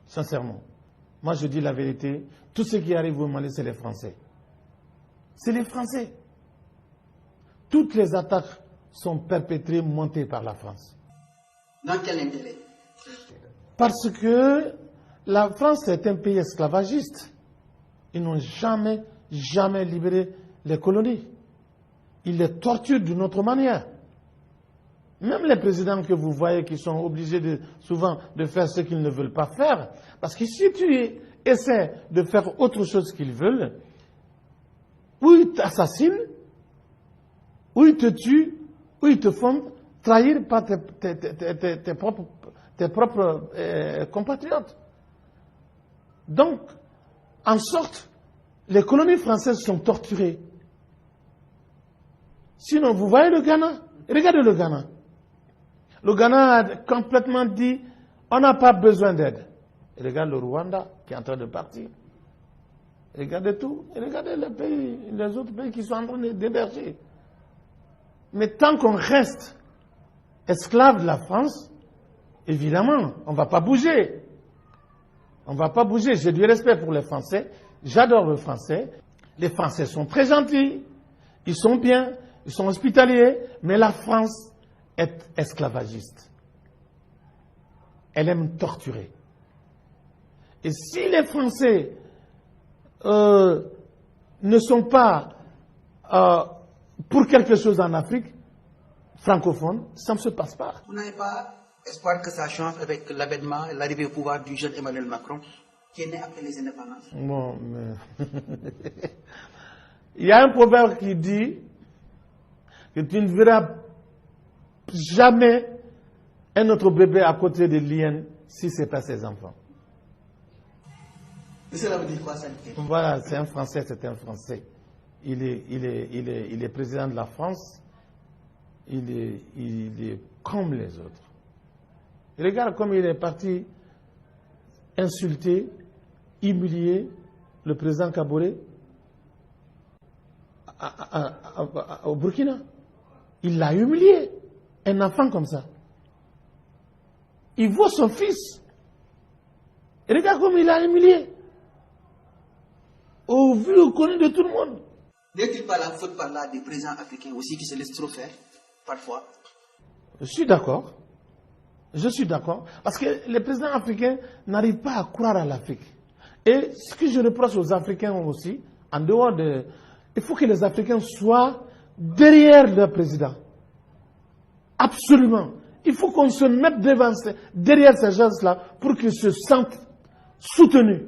Sincèrement. Moi, je dis la vérité. Tout ce qui arrive au Mali, c'est les Français. C'est les Français. Toutes les attaques sont perpétrées, montées par la France. Dans quel intérêt? Parce que la France est un pays esclavagiste. Ils n'ont jamais libéré les colonies. Ils les torturent d'une autre manière. Même les présidents que vous voyez qui sont obligés souvent de faire ce qu'ils ne veulent pas faire, parce que si tu essaies de faire autre chose qu'ils veulent, ou ils t'assassinent, ou ils te tuent, ou ils te font trahir par tes propres compatriotes. Donc, en sorte, les colonies françaises sont torturées. Sinon, vous voyez le Ghana? Regardez le Ghana. Le Ghana a complètement dit, on n'a pas besoin d'aide. Regardez le Rwanda qui est en train de partir. Regardez tout. Regardez les autres pays qui sont en train d'émerger. Mais tant qu'on reste esclave de la France, évidemment, on ne va pas bouger. On ne va pas bouger. J'ai du respect pour les Français. J'adore les Français. Les Français sont très gentils. Ils sont bien. Ils sont hospitaliers. Mais la France est esclavagiste. Elle aime torturer. Et si les Français ne sont pas pour quelque chose en Afrique francophone, ça ne se passe pas. Vous n'avez pas espoir que ça change avec l'avènement et l'arrivée au pouvoir du jeune Emmanuel Macron, qui est né après les indépendances? Bon, mais il y a un proverbe qui dit que tu ne verras jamais un autre bébé à côté de l'hyène si ce n'est pas ses enfants. Mais cela veut dire quoi, ça? Voilà, c'est un Français, c'est un Français. Il est président de la France. Il est comme les autres. Regarde comme il est parti insulter, humilier le président Kaboré au Burkina. Il l'a humilié. Un enfant comme ça. Il voit son fils. Et regarde comme il l'a humilié. Au vu, au connu de tout le monde. N'est-il pas la faute par là des présidents africains aussi qui se laissent trop faire, parfois? Je suis d'accord. Je suis d'accord. Parce que les présidents africains n'arrivent pas à croire à l'Afrique. Et ce que je reproche aux Africains aussi, en dehors de... Il faut que les Africains soient derrière leur président. Absolument. Il faut qu'on se mette derrière ces gens-là pour qu'ils se sentent soutenus.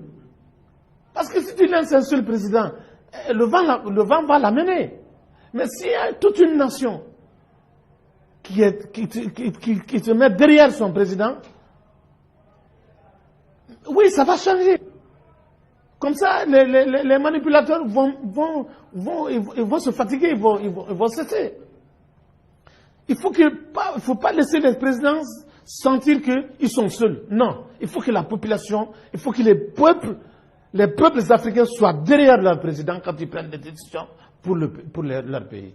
Parce que si tu lances un seul président, le vent va l'amener. Mais s'il y a toute une nation qui se met derrière son président, oui, ça va changer. Comme ça, les manipulateurs vont se fatiguer, ils vont cesser. Il ne faut pas laisser les présidents sentir qu'ils sont seuls. Non, il faut que la population, il faut que les peuples africains soient derrière leur président quand ils prennent des décisions pour leur pays.